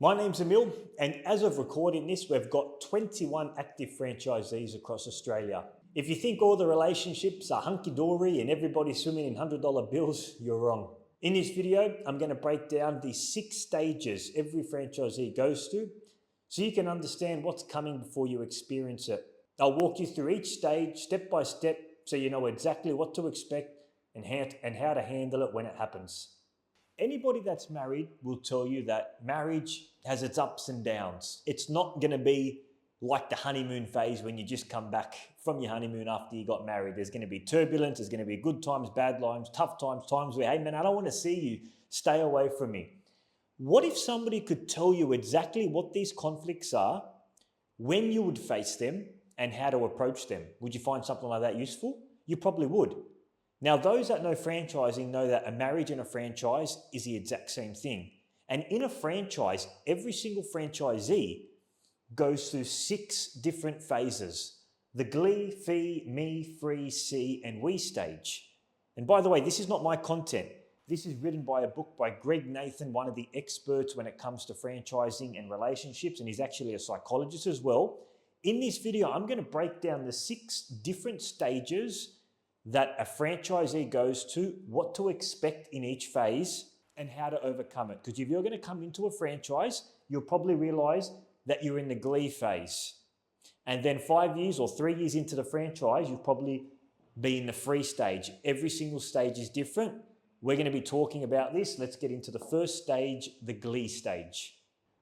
My name's Emile, and as of recording this, we've got 21 active franchisees across Australia. If you think all the relationships are hunky-dory and everybody's swimming in $100 bills, you're wrong. In this video, I'm going to break down the 6 stages every franchisee goes through so you can understand what's coming before you experience it. I'll walk you through each stage step by step so you know exactly what to expect and how to handle it when it happens. Anybody that's married will tell you that marriage has its ups and downs. It's not going to be like the honeymoon phase when you just come back from your honeymoon after you got married. There's going to be turbulence, there's going to be good times, bad times, tough times, times where, hey man, I don't want to see you, stay away from me. What if somebody could tell you exactly what these conflicts are, when you would face them, and how to approach them? Would you find something like that useful? You probably would. Now, those that know franchising know that a marriage and a franchise is the exact same thing. And in a franchise, every single franchisee goes through 6 different phases: the Glee, Fee, Me, Free, See, and We stage. And by the way, this is not my content. This is written by a book by Greg Nathan, one of the experts when it comes to franchising and relationships, and he's actually a psychologist as well. In this video, I'm going to break down the 6 different stages that a franchisee goes to, what to expect in each phase, and how to overcome it. Because if you're going to come into a franchise, you'll probably realize that you're in the Glee phase. And then 5 years or 3 years into the franchise, you'll probably be in the Free stage. Every single stage is different. We're going to be talking about this. Let's get into the first stage, the Glee stage.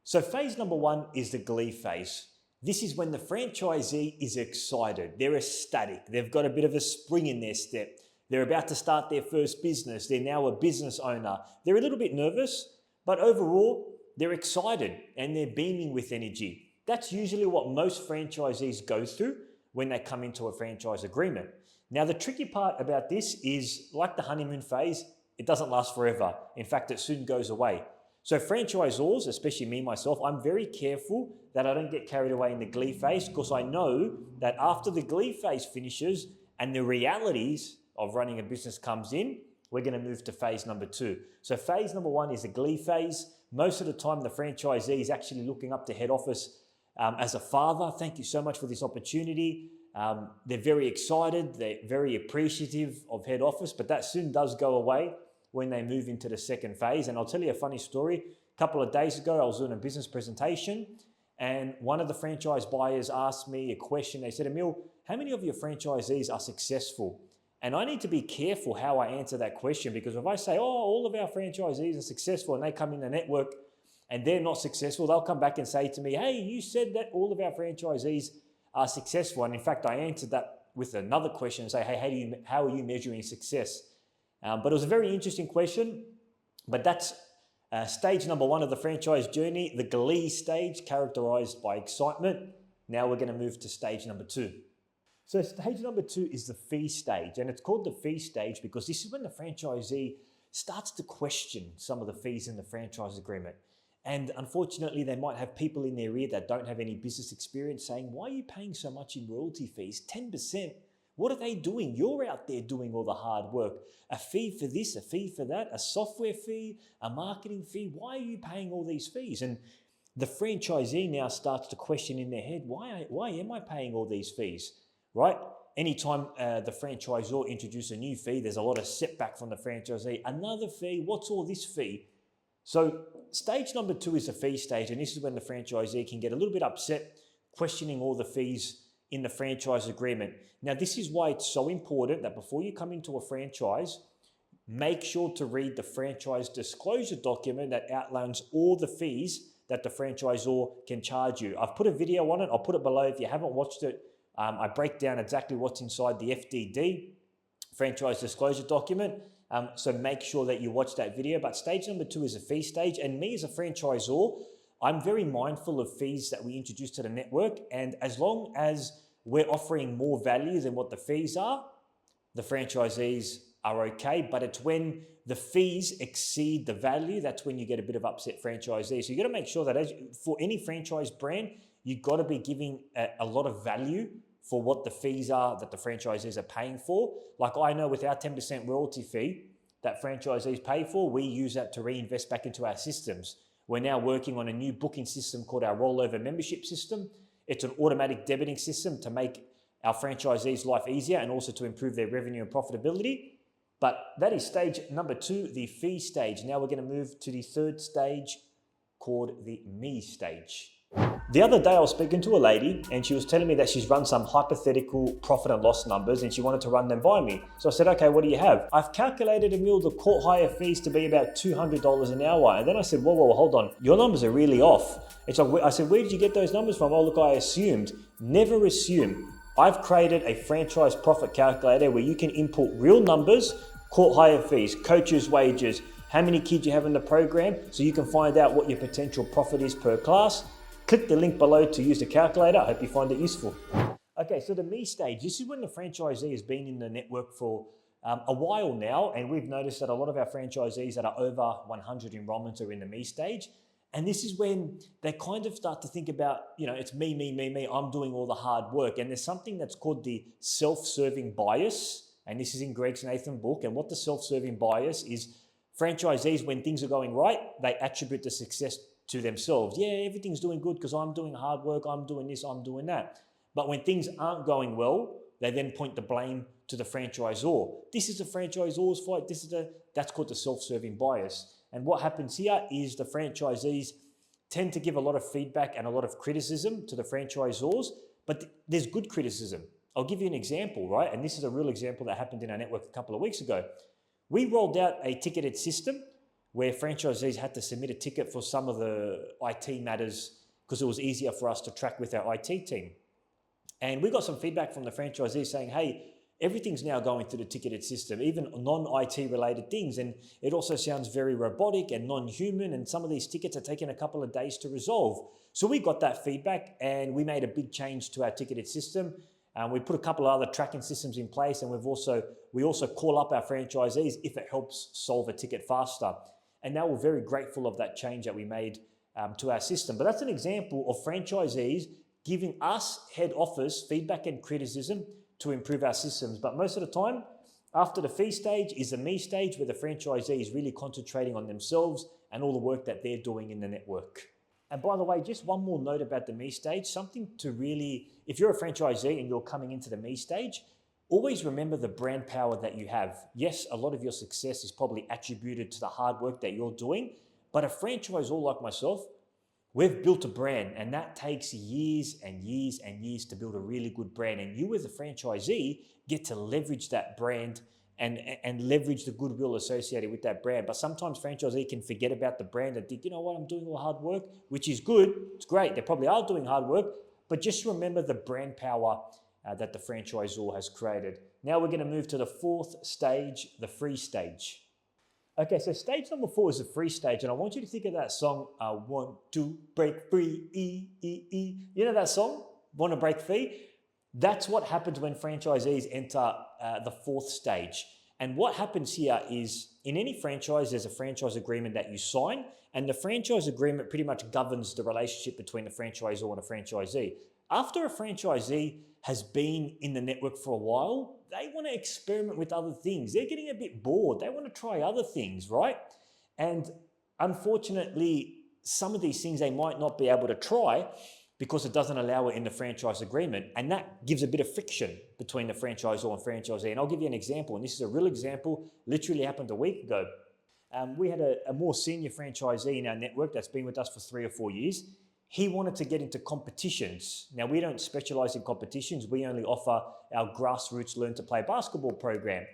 So phase number 1 is the Glee phase. This is when the franchisee is excited. They're ecstatic. They've got a bit of a spring in their step. They're about to start their first business. They're now a business owner. They're a little bit nervous, but overall, they're excited and they're beaming with energy. That's usually what most franchisees go through when they come into a franchise agreement. Now, the tricky part about this is, like the honeymoon phase, it doesn't last forever. In fact, it soon goes away. So franchisors, especially me, myself, I'm very careful that I don't get carried away in the Glee phase, because I know that after the Glee phase finishes and the realities of running a business comes in, we're going to move to phase number 2. So phase number 1 is the Glee phase. Most of the time, the franchisee is actually looking up to head office as a father. Thank you so much for this opportunity. They're very excited. They're very appreciative of head office, but that soon does go away when they move into the second phase. And I'll tell you a funny story. A couple of days ago, I was doing a business presentation, and one of the franchise buyers asked me a question. They said, Emile, how many of your franchisees are successful? And I need to be careful how I answer that question, because if I say, oh, all of our franchisees are successful, and they come in the network and they're not successful, they'll come back and say to me, hey, you said that all of our franchisees are successful. And in fact, I answered that with another question and say, hey, how are you measuring success? But it was a very interesting question. But that's stage number 1 of the franchise journey, the Glee stage, characterized by excitement. Now we're going to move to stage number 2. So stage number 2 is the Fee stage. And it's called the Fee stage because this is when the franchisee starts to question some of the fees in the franchise agreement. And unfortunately, they might have people in their ear that don't have any business experience saying, why are you paying so much in royalty fees? 10%. What are they doing? You're out there doing all the hard work. A fee for this, a fee for that, a software fee, a marketing fee. Why are you paying all these fees? And the franchisee now starts to question in their head, why am I paying all these fees, right? Anytime the franchisor introduces a new fee, there's a lot of setback from the franchisee. Another fee, what's all this fee? So stage number 2 is the Fee stage, and this is when the franchisee can get a little bit upset, questioning all the fees in the franchise agreement. Now, this is why it's so important that before you come into a franchise, make sure to read the franchise disclosure document that outlines all the fees that the franchisor can charge you. I've put a video on it. I'll put it below if you haven't watched it. I break down exactly what's inside the FDD, franchise disclosure document. So make sure that you watch that video. But stage number 2 is a Fee stage. And me as a franchisor, I'm very mindful of fees that we introduce to the network. And as long as we're offering more value than what the fees are, the franchisees are okay. But it's when the fees exceed the value, that's when you get a bit of upset franchisees. So you got to make sure that for any franchise brand, you've got to be giving a lot of value for what the fees are that the franchisees are paying for. Like I know with our 10% royalty fee that franchisees pay for, we use that to reinvest back into our systems. We're now working on a new booking system called our rollover membership system. It's an automatic debiting system to make our franchisees' life easier and also to improve their revenue and profitability. But that is stage number 2, the fee stage. Now we're going to move to the third stage called the me stage. The other day I was speaking to a lady and she was telling me that she's run some hypothetical profit and loss numbers and she wanted to run them by me. So I said, okay, what do you have? I've calculated, Emile, the court hire fees to be about $200 an hour. And then I said, whoa, hold on. Your numbers are really off. And so I said, where did you get those numbers from? Oh, look, I assumed. Never assume. I've created a franchise profit calculator where you can input real numbers, court hire fees, coaches' wages, how many kids you have in the program, so you can find out what your potential profit is per class. Click the link below to use the calculator. I hope you find it useful. Okay, so the me stage, this is when the franchisee has been in the network for a while now, and we've noticed that a lot of our franchisees that are over 100 enrollments are in the me stage. And this is when they kind of start to think about, it's me, I'm doing all the hard work. And there's something that's called the self-serving bias. And this is in Greg's Nathan book. And what the self-serving bias is, franchisees, when things are going right, they attribute the success to themselves. Yeah, everything's doing good because I'm doing hard work, I'm doing this, I'm doing that. But when things aren't going well, they then point the blame to the franchisor. This is the franchisor's fault. That's called the self-serving bias. And what happens here is the franchisees tend to give a lot of feedback and a lot of criticism to the franchisors, but there's good criticism. I'll give you an example, right? And this is a real example that happened in our network a couple of weeks ago. We rolled out a ticketed system where franchisees had to submit a ticket for some of the IT matters because it was easier for us to track with our IT team. And we got some feedback from the franchisees saying, hey, everything's now going through the ticketed system, even non-IT related things. And it also sounds very robotic and non-human. And some of these tickets are taking a couple of days to resolve. So we got that feedback and we made a big change to our ticketed system. We put a couple of other tracking systems in place, and we also call up our franchisees if it helps solve a ticket faster. And now we're very grateful of that change that we made to our system. But that's an example of franchisees giving us, head office, feedback and criticism to improve our systems. But most of the time, after the fee stage is the me stage, where the franchisee is really concentrating on themselves and all the work that they're doing in the network. And by the way, just one more note about the me stage, something to really, if you're a franchisee and you're coming into the me stage, always remember the brand power that you have. Yes, a lot of your success is probably attributed to the hard work that you're doing, but a franchisor like myself, we've built a brand, and that takes years and years and years to build a really good brand. And you as a franchisee get to leverage that brand and leverage the goodwill associated with that brand. But sometimes franchisee can forget about the brand and think, you know what, I'm doing all hard work, which is good. It's great. They probably are doing hard work, but just remember the brand power that the franchisor has created. Now we're going to move to the fourth stage, the free stage. Okay, so stage number 4 is the free stage, and I want you to think of that song, I Want to Break Free, You know that song, Want to Break Free? That's what happens when franchisees enter the fourth stage. And what happens here is, in any franchise, there's a franchise agreement that you sign, and the franchise agreement pretty much governs the relationship between the franchisor and the franchisee. After a franchisee has been in the network for a while, they want to experiment with other things. They're getting a bit bored. They want to try other things, right? And unfortunately, some of these things they might not be able to try because it doesn't allow it in the franchise agreement. And that gives a bit of friction between the franchisor and franchisee. And I'll give you an example, and this is a real example, literally happened a week ago. We had a more senior franchisee in our network that's been with us for 3 or 4 years. He wanted to get into competitions. Now, we don't specialize in competitions. We only offer our grassroots Learn to Play basketball program.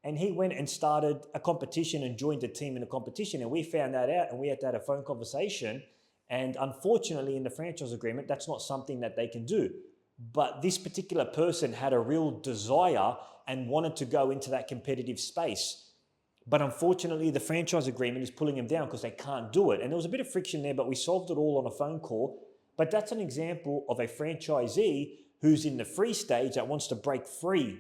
And he went and started a competition and joined a team in a competition. And we found that out, and we had to have a phone conversation. And unfortunately, in the franchise agreement, that's not something that they can do. But this particular person had a real desire and wanted to go into that competitive space. But unfortunately, the franchise agreement is pulling them down because they can't do it. And there was a bit of friction there, but we solved it all on a phone call. But that's an example of a franchisee who's in the free stage that wants to break free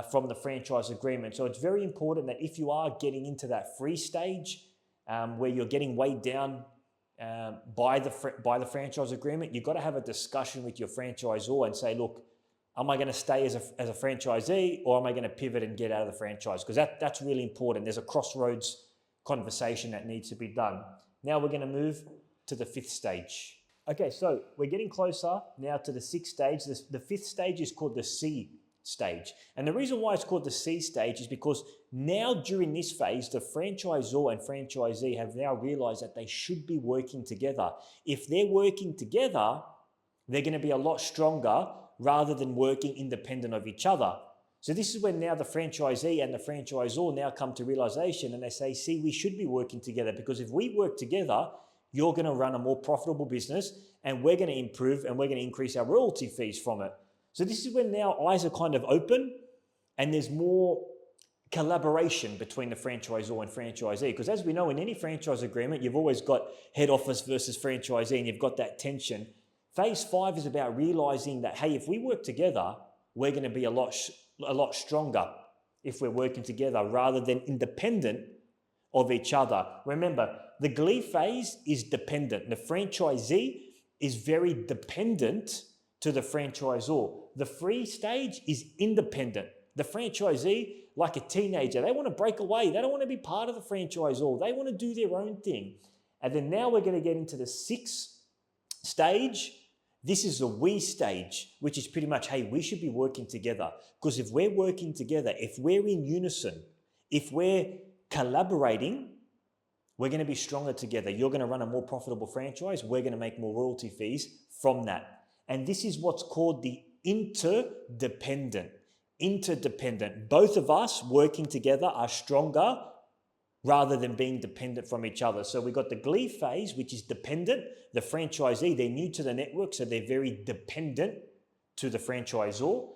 from the franchise agreement. So it's very important that if you are getting into that free stage where you're getting weighed down by the franchise agreement, you've got to have a discussion with your franchisor and say, look, am I going to stay as a franchisee, or am I going to pivot and get out of the franchise? Because that's really important. There's a crossroads conversation that needs to be done. Now we're going to move to the fifth stage. Okay, so we're getting closer now to the sixth stage. The fifth stage is called the C stage. And the reason why it's called the C stage is because now during this phase, the franchisor and franchisee have now realized that they should be working together. If they're working together, they're going to be a lot stronger rather than working independent of each other. So this is when now the franchisee and the franchisor now come to realization and they say, see, we should be working together, because if we work together, you're going to run a more profitable business and we're going to improve and we're going to increase our royalty fees from it. So this is when now eyes are kind of open and there's more collaboration between the franchisor and franchisee. Because as we know, in any franchise agreement, you've always got head office versus franchisee and you've got that tension. Phase 5 is about realizing that, hey, if we work together, we're going to be a lot stronger if we're working together rather than independent of each other. Remember, the Glee phase is dependent. The franchisee is very dependent to the franchisor. The free stage is independent. The franchisee, like a teenager, they want to break away. They don't want to be part of the franchisor. They want to do their own thing. And then now we're going to get into the sixth stage. This is the we stage, which is pretty much, hey, we should be working together. Because if we're working together, if we're in unison, if we're collaborating, we're going to be stronger together. You're going to run a more profitable franchise. We're going to make more royalty fees from that. And this is what's called the interdependent. Interdependent. Both of us working together are stronger rather than being dependent from each other. So we've got the Glee phase, which is dependent. The franchisee, they're new to the network, so they're very dependent to the franchisor.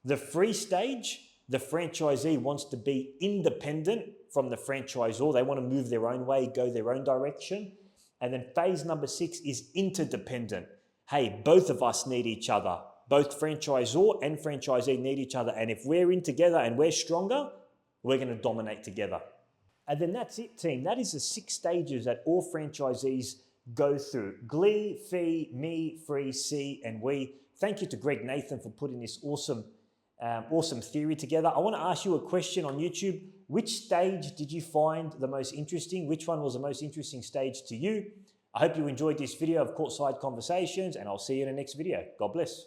The free stage, the franchisee wants to be independent from the franchisor. They want to move their own way, go their own direction. And then phase number 6 is interdependent. Hey, both of us need each other. Both franchisor and franchisee need each other. And if we're in together and we're stronger, we're going to dominate together. And then that's it, team. That is the 6 stages that all franchisees go through. Glee, fee, me, free, C, and we. Thank you to Greg Nathan for putting this awesome theory together. I want to ask you a question on YouTube. Which stage did you find the most interesting? Which one was the most interesting stage to you? I hope you enjoyed this video of Courtside Conversations, and I'll see you in the next video. God bless.